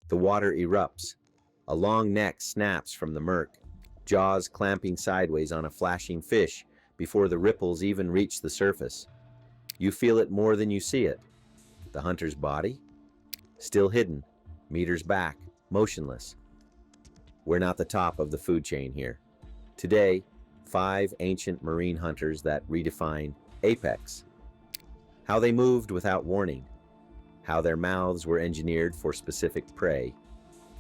The water erupts. A long neck snaps from the murk, jaws clamping sideways on a flashing fish before the ripples even reach the surface. You feel it more than you see it. The hunter's body? Still hidden, meters back, motionless. We're not the top of the food chain here. Today, 5 ancient marine hunters that redefine apex. How they moved without warning, how their mouths were engineered for specific prey,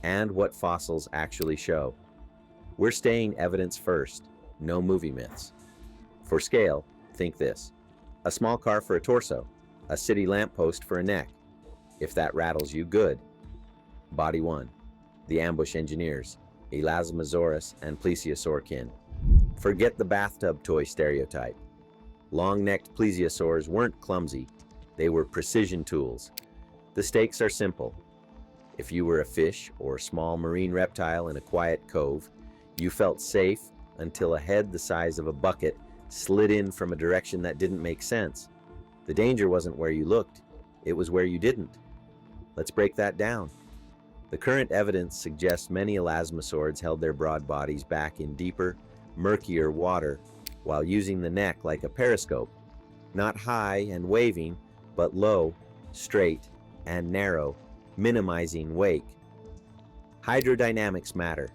and what fossils actually show. We're staying evidence first, no movie myths. For scale, think this. A small car for a torso, a city lamppost for a neck. If that rattles you, good. Body 1. The ambush engineers, Elasmosaurus and Plesiosaur kin. Forget the bathtub toy stereotype. Long-necked plesiosaurs weren't clumsy, they were precision tools. The stakes are simple. If you were a fish or small marine reptile in a quiet cove, you felt safe until a head the size of a bucket slid in from a direction that didn't make sense. The danger wasn't where you looked, it was where you didn't. Let's break that down. The current evidence suggests many elasmosaurs held their broad bodies back in deeper, murkier water while using the neck like a periscope, not high and waving, but low, straight, and narrow, minimizing wake. Hydrodynamics matter.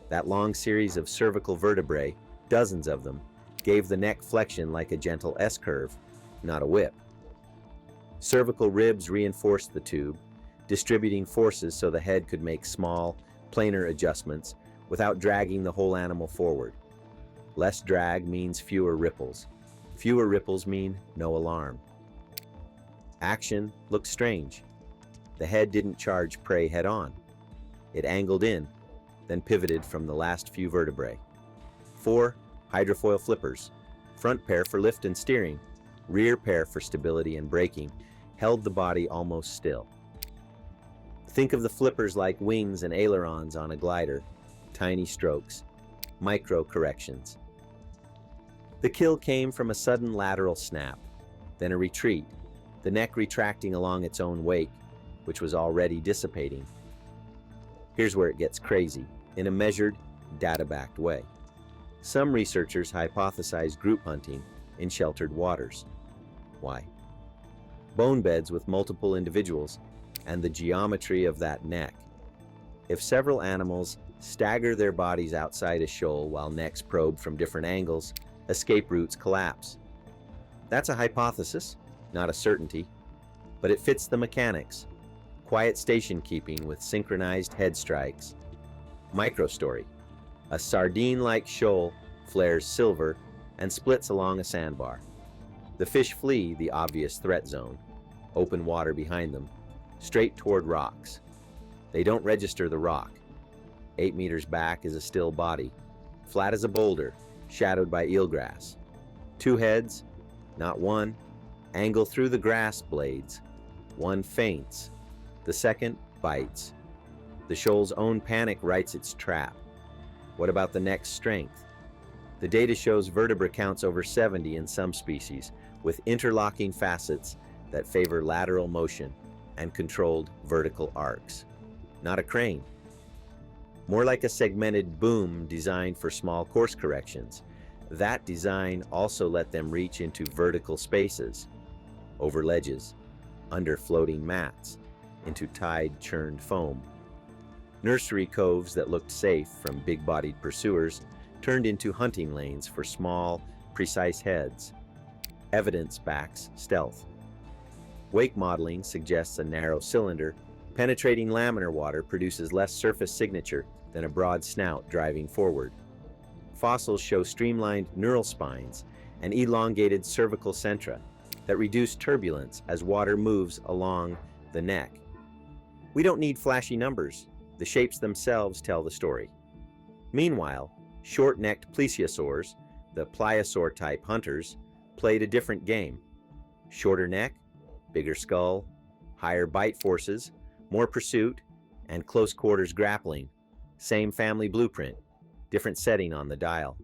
That long series of cervical vertebrae, dozens of them, gave the neck flexion like a gentle S-curve, not a whip. Cervical ribs reinforced the tube, distributing forces so the head could make small, planar adjustments without dragging the whole animal forward. Less drag means fewer ripples. Fewer ripples mean no alarm. Action looked strange. The head didn't charge prey head-on. It angled in, then pivoted from the last few vertebrae. 4 hydrofoil flippers, front pair for lift and steering, rear pair for stability and braking, held the body almost still. Think of the flippers like wings and ailerons on a glider, tiny strokes, micro corrections. The kill came from a sudden lateral snap, then a retreat, the neck retracting along its own wake, which was already dissipating. Here's where it gets crazy, in a measured, data-backed way. Some researchers hypothesize group hunting in sheltered waters. Why? Bone beds with multiple individuals and the geometry of that neck. If several animals stagger their bodies outside a shoal while necks probe from different angles, escape routes collapse. That's a hypothesis, not a certainty, but it fits the mechanics. Quiet station keeping with synchronized head strikes. Microstory. A sardine-like shoal flares silver and splits along a sandbar. The fish flee the obvious threat zone, open water behind them, straight toward rocks. They don't register the rock. 8 meters back is a still body, flat as a boulder, shadowed by eelgrass. 2 heads, not one, angle through the grass blades. One faints, the second bites. The shoal's own panic writes its trap. What about the neck's strength? The data shows vertebra counts over 70 in some species, with interlocking facets that favor lateral motion and controlled vertical arcs. Not a crane. More like a segmented boom designed for small course corrections. That design also let them reach into vertical spaces, over ledges, under floating mats, into tide-churned foam. Nursery coves that looked safe from big-bodied pursuers turned into hunting lanes for small, precise heads. Evidence backs stealth. Wake modeling suggests a narrow cylinder. Penetrating laminar water produces less surface signature than a broad snout driving forward. Fossils show streamlined neural spines and elongated cervical centra that reduce turbulence as water moves along the neck. We don't need flashy numbers. The shapes themselves tell the story. Meanwhile, short-necked plesiosaurs, the pliosaur-type hunters, played a different game. Shorter neck, bigger skull, higher bite forces, more pursuit, and close-quarters grappling. Same family blueprint, different setting on the dial.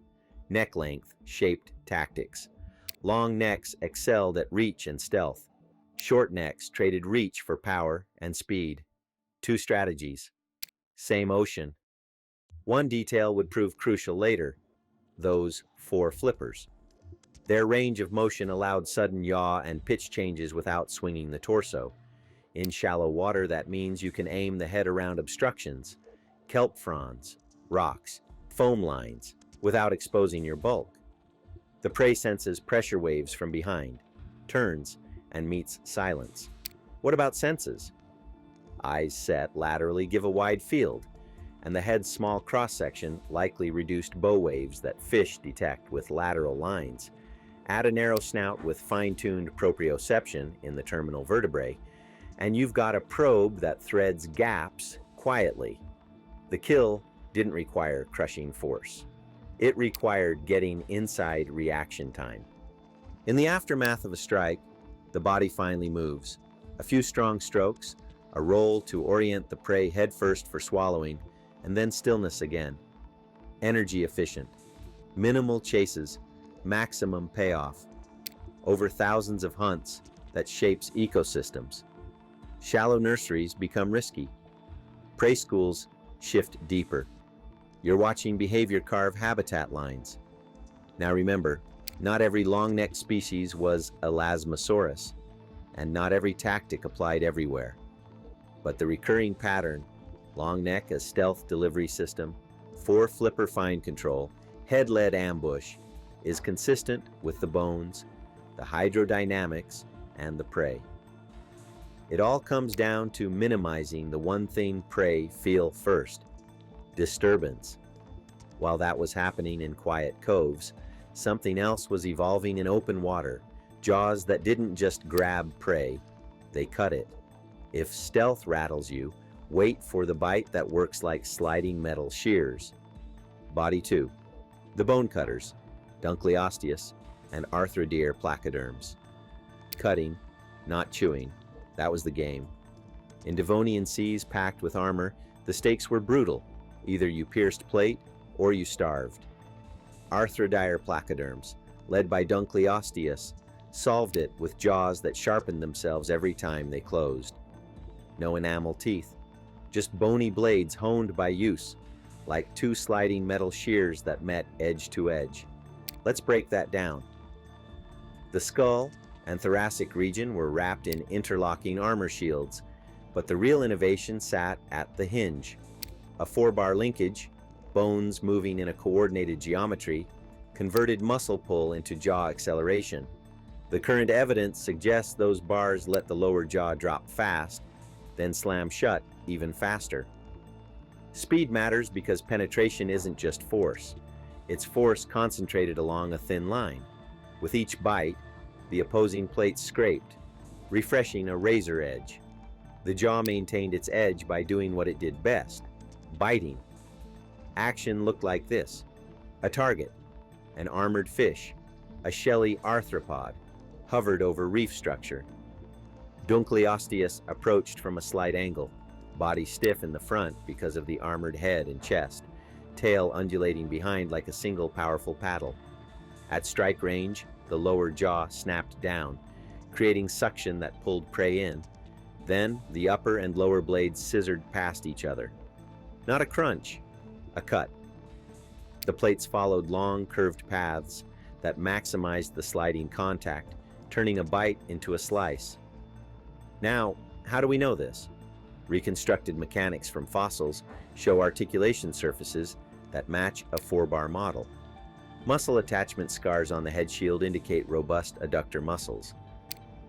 Neck length shaped tactics. Long necks excelled at reach and stealth. Short necks traded reach for power and speed. Two strategies. Same ocean. One detail would prove crucial later, those four flippers. Their range of motion allowed sudden yaw and pitch changes without swinging the torso. In shallow water, that means you can aim the head around obstructions, kelp fronds, rocks, foam lines, without exposing your bulk. The prey senses pressure waves from behind, turns, and meets silence. What about senses? Eyes set laterally give a wide field, and the head's small cross-section likely reduced bow waves that fish detect with lateral lines. Add a narrow snout with fine-tuned proprioception in the terminal vertebrae, and you've got a probe that threads gaps quietly. The kill didn't require crushing force. It required getting inside reaction time. In the aftermath of a strike, the body finally moves. A few strong strokes, a roll to orient the prey headfirst for swallowing, and then stillness again. Energy efficient. Minimal chases, maximum payoff. Over thousands of hunts that shapes ecosystems. Shallow nurseries become risky. Prey schools shift deeper. You're watching behavior carve habitat lines. Now remember, not every long-necked species was Elasmosaurus, and not every tactic applied everywhere. But the recurring pattern, long neck as stealth delivery system, four-flipper find control, head-led ambush, is consistent with the bones, the hydrodynamics, and the prey. It all comes down to minimizing the one thing prey feel first: disturbance. While that was happening in quiet coves, something else was evolving in open water, jaws that didn't just grab prey, they cut it. If stealth rattles you, wait for the bite that works like sliding metal shears. Body 2. The bone cutters, Dunkleosteus and Arthrodeer placoderms. Cutting, not chewing, that was the game. In Devonian seas packed with armor, the stakes were brutal. Either you pierced plate or you starved. Arthrodeer placoderms, led by Dunkleosteus, solved it with jaws that sharpened themselves every time they closed. No enamel teeth, just bony blades honed by use, like two sliding metal shears that met edge to edge. Let's break that down. The skull and thoracic region were wrapped in interlocking armor shields, but the real innovation sat at the hinge. A four-bar linkage, bones moving in a coordinated geometry, converted muscle pull into jaw acceleration. The current evidence suggests those bars let the lower jaw drop fast, then slam shut even faster. Speed matters because penetration isn't just force. It's force concentrated along a thin line. With each bite, the opposing plate scraped, refreshing a razor edge. The jaw maintained its edge by doing what it did best: biting. Action looked like this: a target, an armored fish, a shelly arthropod, hovered over reef structure. Dunkleosteus approached from a slight angle, body stiff in the front because of the armored head and chest, tail undulating behind like a single powerful paddle. At strike range, the lower jaw snapped down, creating suction that pulled prey in. Then, the upper and lower blades scissored past each other. Not a crunch, a cut. The plates followed long, curved paths that maximized the sliding contact, turning a bite into a slice. Now, how do we know this? Reconstructed mechanics from fossils show articulation surfaces that match a four-bar model. Muscle attachment scars on the head shield indicate robust adductor muscles.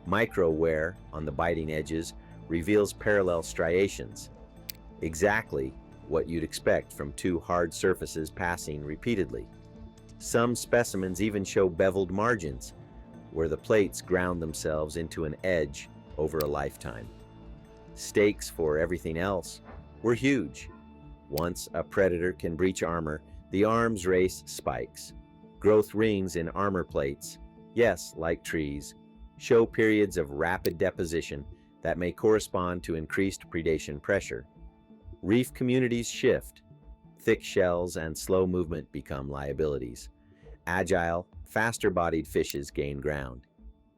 Micro wear on the biting edges reveals parallel striations. Exactly what you'd expect from two hard surfaces passing repeatedly. Some specimens even show beveled margins, where the plates ground themselves into an edge over a lifetime. Stakes for everything else were huge. Once a predator can breach armor, the arms race spikes. Growth rings in armor plates, yes, like trees, show periods of rapid deposition that may correspond to increased predation pressure. Reef communities shift. Thick shells and slow movement become liabilities. Agile, faster-bodied fishes gain ground.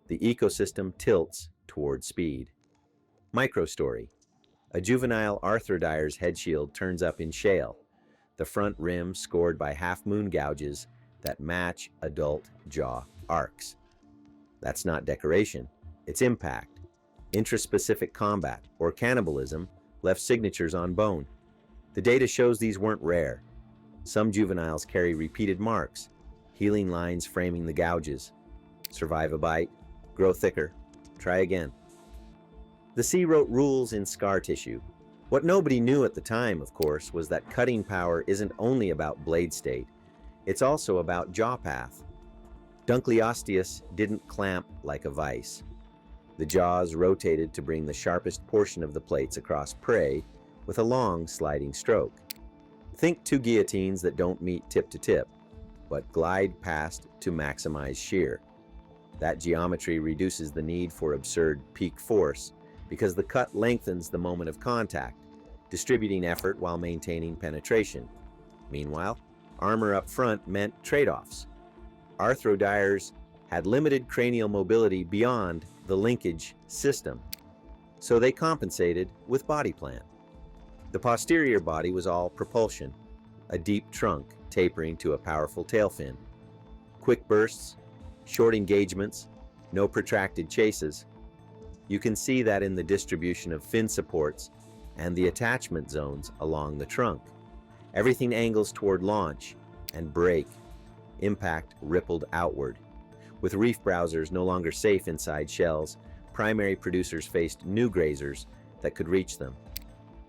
The ecosystem tilts toward speed. Microstory. A juvenile arthrodires head shield turns up in shale, the front rim scored by half-moon gouges that match adult jaw arcs. That's not decoration, it's impact. Intraspecific combat or cannibalism left signatures on bone. The data shows these weren't rare. Some juveniles carry repeated marks, healing lines framing the gouges. Survive a bite, grow thicker, try again. The sea wrote rules in scar tissue. What nobody knew at the time, of course, was that cutting power isn't only about blade state, it's also about jaw path. Dunkleosteus didn't clamp like a vise. The jaws rotated to bring the sharpest portion of the plates across prey with a long sliding stroke. Think two guillotines that don't meet tip to tip, but glide past to maximize shear. That geometry reduces the need for absurd peak force because the cut lengthens the moment of contact, distributing effort while maintaining penetration. Meanwhile, armor up front meant trade-offs. Arthrodires had limited cranial mobility beyond the linkage system, so they compensated with body plan. The posterior body was all propulsion, a deep trunk tapering to a powerful tail fin. Quick bursts, short engagements, no protracted chases. You can see that in the distribution of fin supports and the attachment zones along the trunk. Everything angles toward launch and brake. Impact rippled outward. With reef browsers no longer safe inside shells, primary producers faced new grazers that could reach them.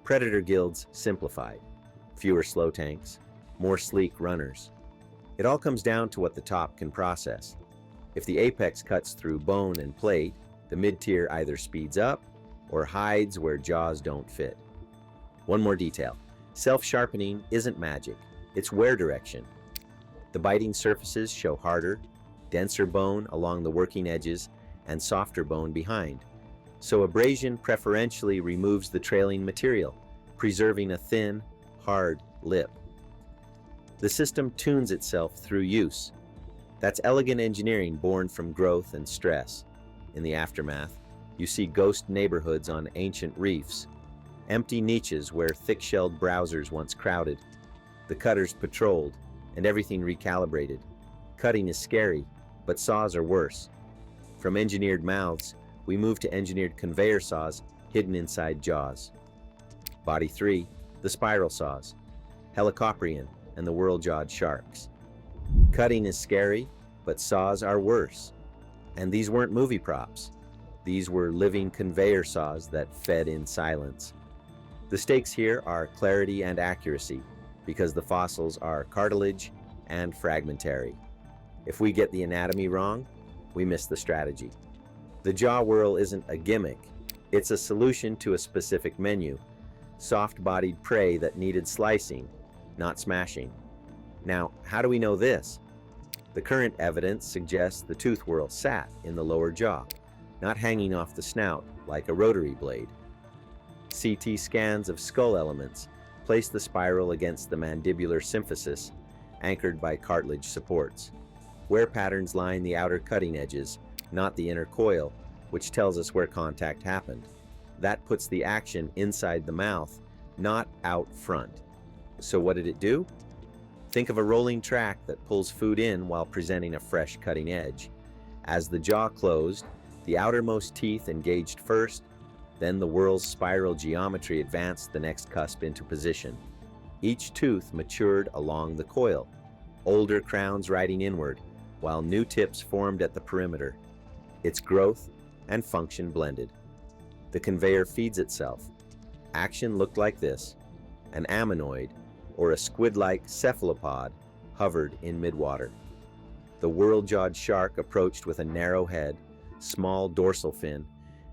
Predator guilds simplified. Fewer slow tanks, more sleek runners. It all comes down to what the top can process. If the apex cuts through bone and plate, the mid-tier either speeds up or hides where jaws don't fit. One more detail. Self-sharpening isn't magic, it's wear direction. The biting surfaces show harder, denser bone along the working edges and softer bone behind. So abrasion preferentially removes the trailing material, preserving a thin, hard lip. The system tunes itself through use. That's elegant engineering born from growth and stress. In the aftermath, you see ghost neighborhoods on ancient reefs, empty niches where thick-shelled browsers once crowded. The cutters patrolled, and everything recalibrated. Cutting is scary, but saws are worse. From engineered mouths, we move to engineered conveyor saws hidden inside jaws. Body 3, the spiral saws, Helicoprion, and the world-jawed sharks. Cutting is scary, but saws are worse. And these weren't movie props. These were living conveyor saws that fed in silence. The stakes here are clarity and accuracy, because the fossils are cartilage and fragmentary. If we get the anatomy wrong, we miss the strategy. The jaw whirl isn't a gimmick, it's a solution to a specific menu, soft-bodied prey that needed slicing, not smashing. Now, how do we know this? The current evidence suggests the tooth whorl sat in the lower jaw, not hanging off the snout like a rotary blade. CT scans of skull elements place the spiral against the mandibular symphysis, anchored by cartilage supports. Wear patterns line the outer cutting edges, not the inner coil, which tells us where contact happened. That puts the action inside the mouth, not out front. So what did it do? Think of a rolling track that pulls food in while presenting a fresh cutting edge. As the jaw closed, the outermost teeth engaged first, then the whorl's spiral geometry advanced the next cusp into position. Each tooth matured along the coil, older crowns riding inward, while new tips formed at the perimeter. Its growth and function blended. The conveyor feeds itself. Action looked like this. An ammonoid, or a squid-like cephalopod, hovered in midwater. The world-jawed shark approached with a narrow head, small dorsal fin,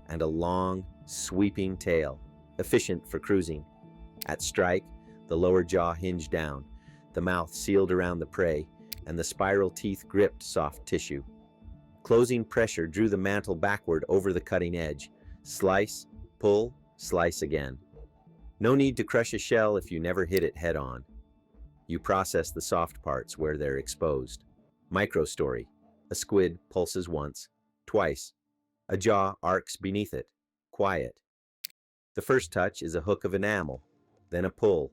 and a long, sweeping tail, efficient for cruising. At strike, the lower jaw hinged down, the mouth sealed around the prey, and the spiral teeth gripped soft tissue. Closing pressure drew the mantle backward over the cutting edge. Slice, pull, slice again. No need to crush a shell if you never hit it head-on. You process the soft parts where they're exposed. Microstory. A squid pulses once, twice. A jaw arcs beneath it. Quiet. The first touch is a hook of enamel, then a pull.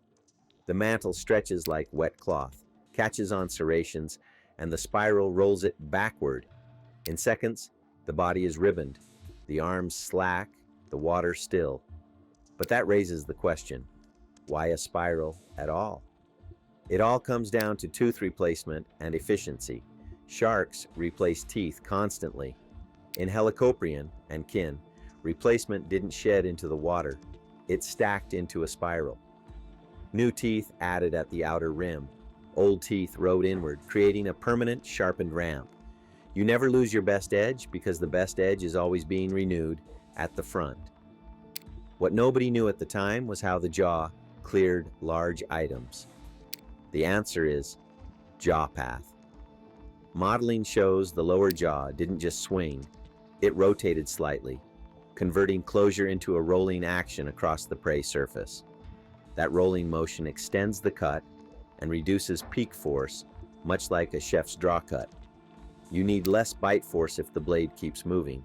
The mantle stretches like wet cloth, catches on serrations, and the spiral rolls it backward. In seconds, the body is ribboned, the arms slack, the water still. But that raises the question, why a spiral at all? It all comes down to tooth replacement and efficiency. Sharks replace teeth constantly. In Helicoprion and kin, replacement didn't shed into the water, it stacked into a spiral. New teeth added at the outer rim. Old teeth rode inward, creating a permanent sharpened ramp. You never lose your best edge because the best edge is always being renewed at the front. What nobody knew at the time was how the jaw cleared large items. The answer is jaw path. Modeling shows the lower jaw didn't just swing, it rotated slightly, converting closure into a rolling action across the prey surface. That rolling motion extends the cut and reduces peak force, much like a chef's draw cut. You need less bite force if the blade keeps moving.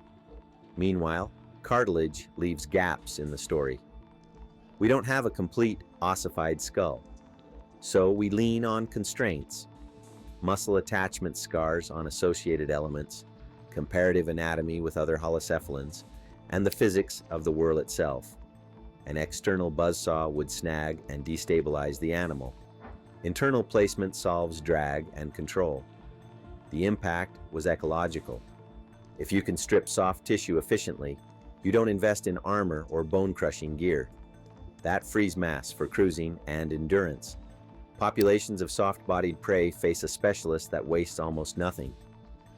Meanwhile, cartilage leaves gaps in the story. We don't have a complete ossified skull, so we lean on constraints. Muscle attachment scars on associated elements, comparative anatomy with other holocephalans, and the physics of the whirl itself. An external buzzsaw would snag and destabilize the animal. Internal placement solves drag and control. The impact was ecological. If you can strip soft tissue efficiently, you don't invest in armor or bone-crushing gear. That frees mass for cruising and endurance. Populations of soft-bodied prey face a specialist that wastes almost nothing.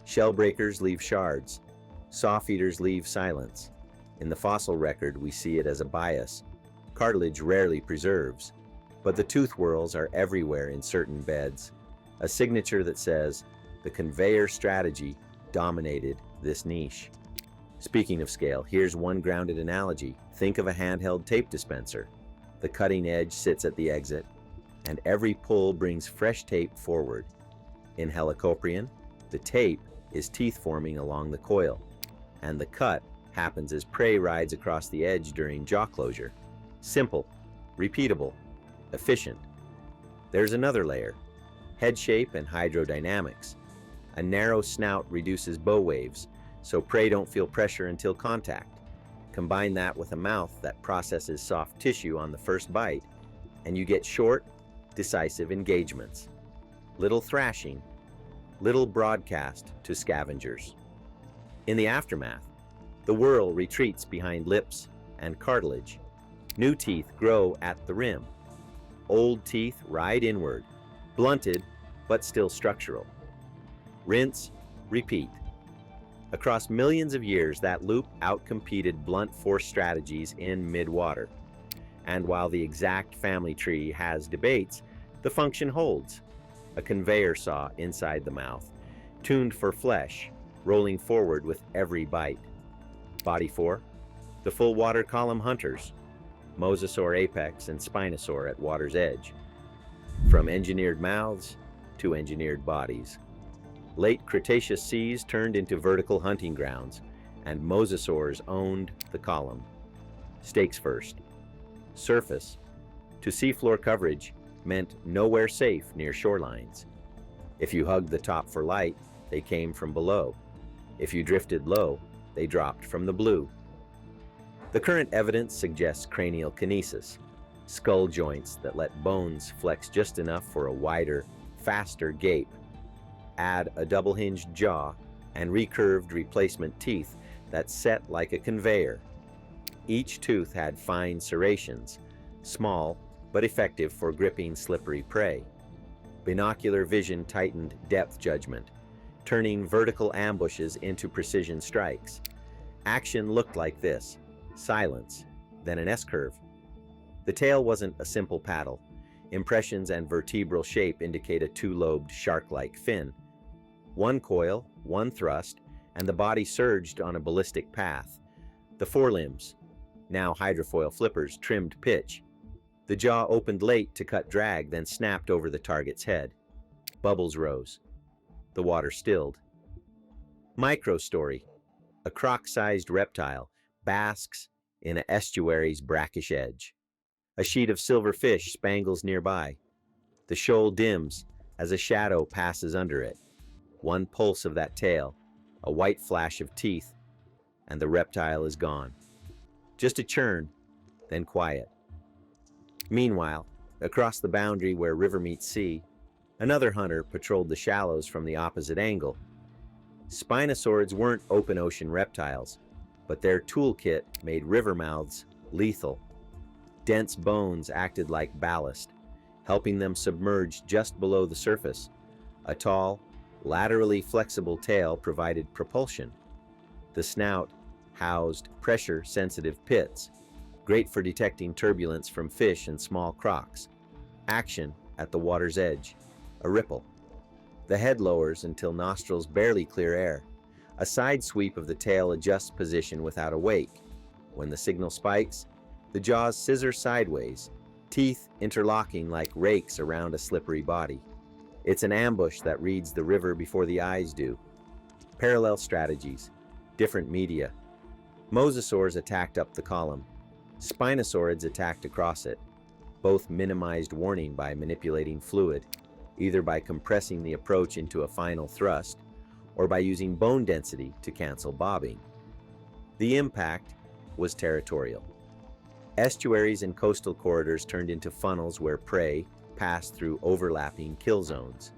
Shell breakers leave shards. Saw feeders leave silence. In the fossil record, we see it as a bias. Cartilage rarely preserves, but the tooth whorls are everywhere in certain beds, a signature that says the conveyor strategy dominated this niche. Speaking of scale, here's one grounded analogy. Think of a handheld tape dispenser. The cutting edge sits at the exit, and every pull brings fresh tape forward. In Helicoprion, the tape is teeth forming along the coil, and the cut happens as prey rides across the edge during jaw closure. Simple, repeatable, efficient. There's another layer, head shape and hydrodynamics. A narrow snout reduces bow waves, so prey don't feel pressure until contact. Combine that with a mouth that processes soft tissue on the first bite, and you get short, decisive engagements. Little thrashing, little broadcast to scavengers. In the aftermath, the whirl retreats behind lips and cartilage. New teeth grow at the rim. Old teeth ride inward, blunted but still structural. Rinse, repeat. Across millions of years, that loop outcompeted blunt force strategies in mid-water. And while the exact family tree has debates, the function holds. A conveyor saw inside the mouth, tuned for flesh, rolling forward with every bite. Body 4, the full water column hunters, Mosasaur apex and Spinosaur at water's edge. From engineered mouths to engineered bodies. Late Cretaceous seas turned into vertical hunting grounds, and mosasaurs owned the column. Stakes first. Surface. To seafloor coverage meant nowhere safe near shorelines. If you hugged the top for light, they came from below. If you drifted low, they dropped from the blue. The current evidence suggests cranial kinesis, skull joints that let bones flex just enough for a wider, faster gape. Add a double-hinged jaw and recurved replacement teeth that set like a conveyor. Each tooth had fine serrations, small but effective for gripping slippery prey. Binocular vision tightened depth judgment, turning vertical ambushes into precision strikes. Action looked like this: silence, then an S-curve. The tail wasn't a simple paddle. Impressions and vertebral shape indicate a two-lobed shark-like fin. One coil, one thrust, and the body surged on a ballistic path. The forelimbs, now hydrofoil flippers, trimmed pitch. The jaw opened late to cut drag, then snapped over the target's head. Bubbles rose. The water stilled. Microstory. A croc-sized reptile basks in an estuary's brackish edge. A sheet of silver fish spangles nearby. The shoal dims as a shadow passes under it. One pulse of that tail, a white flash of teeth, and the reptile is gone. Just a churn, then quiet. Meanwhile, across the boundary where river meets sea, another hunter patrolled the shallows from the opposite angle. Spinosaurids weren't open ocean reptiles, but their toolkit made river mouths lethal. Dense bones acted like ballast, helping them submerge just below the surface. A tall, laterally flexible tail provided propulsion. The snout housed pressure-sensitive pits, great for detecting turbulence from fish and small crocs. Action at the water's edge, a ripple. The head lowers until nostrils barely clear air. A side sweep of the tail adjusts position without a wake. When the signal spikes, the jaws scissor sideways, teeth interlocking like rakes around a slippery body. It's an ambush that reads the river before the eyes do. Parallel strategies, different media. Mosasaurs attacked up the column. Spinosaurids attacked across it. Both minimized warning by manipulating fluid, either by compressing the approach into a final thrust or by using bone density to cancel bobbing. The impact was territorial. Estuaries and coastal corridors turned into funnels where prey passed through overlapping kill zones.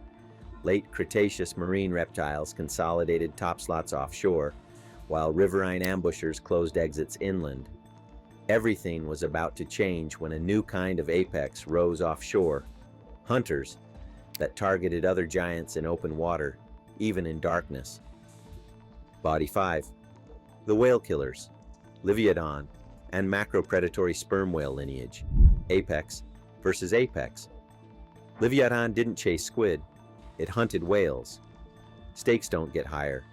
Late Cretaceous marine reptiles consolidated top slots offshore, while riverine ambushers closed exits inland. Everything was about to change when a new kind of apex rose offshore. Hunters that targeted other giants in open water, even in darkness. Body 5. The whale killers, Livyodon, and macropredatory sperm whale lineage, apex versus apex. Livyodon didn't chase squid, it hunted whales. Stakes don't get higher.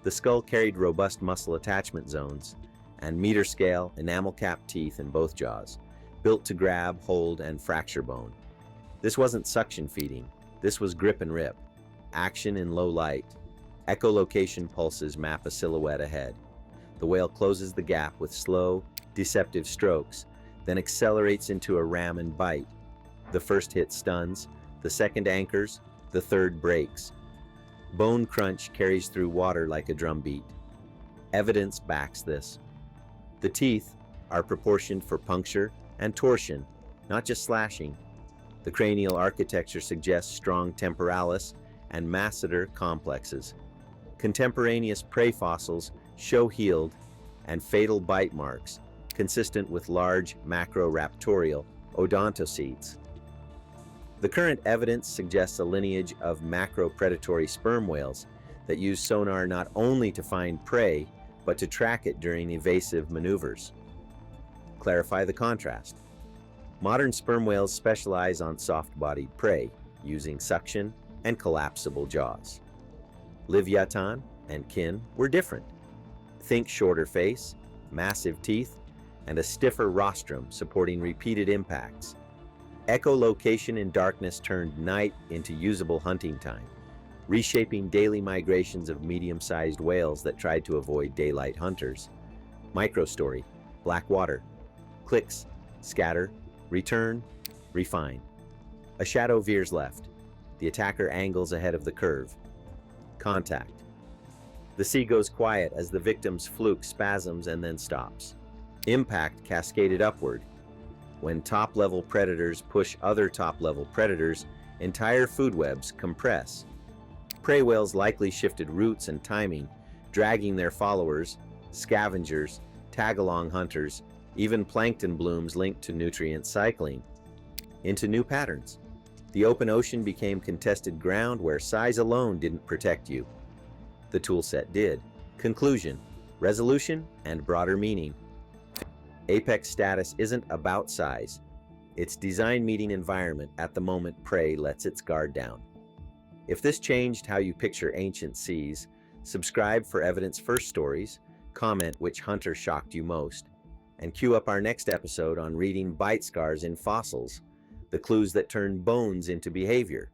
The skull carried robust muscle attachment zones and meter-scale, enamel-capped teeth in both jaws, built to grab, hold, and fracture bone. This wasn't suction feeding, this was grip and rip. Action in low light. Echolocation pulses map a silhouette ahead. The whale closes the gap with slow, deceptive strokes, then accelerates into a ram and bite. The first hit stuns, the second anchors, the third breaks. Bone crunch carries through water like a drumbeat. Evidence backs this. The teeth are proportioned for puncture and torsion, not just slashing. The cranial architecture suggests strong temporalis and masseter complexes. Contemporaneous prey fossils show healed and fatal bite marks, consistent with large macroraptorial odontocetes. The current evidence suggests a lineage of macropredatory sperm whales that use sonar not only to find prey, but to track it during evasive maneuvers. Clarify the contrast. Modern sperm whales specialize on soft-bodied prey, using suction and collapsible jaws. Livyodon and kin were different. Think shorter face, massive teeth, and a stiffer rostrum supporting repeated impacts. Echolocation in darkness turned night into usable hunting time, reshaping daily migrations of medium-sized whales that tried to avoid daylight hunters. Microstory, black water, clicks, scatter, return, refine. A shadow veers left. The attacker angles ahead of the curve. Contact. The sea goes quiet as the victim's fluke spasms and then stops. Impact cascaded upward. When top-level predators push other top-level predators, entire food webs compress. Prey whales likely shifted routes and timing, dragging their followers, scavengers, tag-along hunters, even plankton blooms linked to nutrient cycling, into new patterns. The open ocean became contested ground where size alone didn't protect you. The toolset did. Conclusion, resolution, and broader meaning. Apex status isn't about size. It's design meeting environment at the moment prey lets its guard down. If this changed how you picture ancient seas, subscribe for Evidence First stories, comment which hunter shocked you most, and queue up our next episode on reading bite scars in fossils, the clues that turn bones into behavior.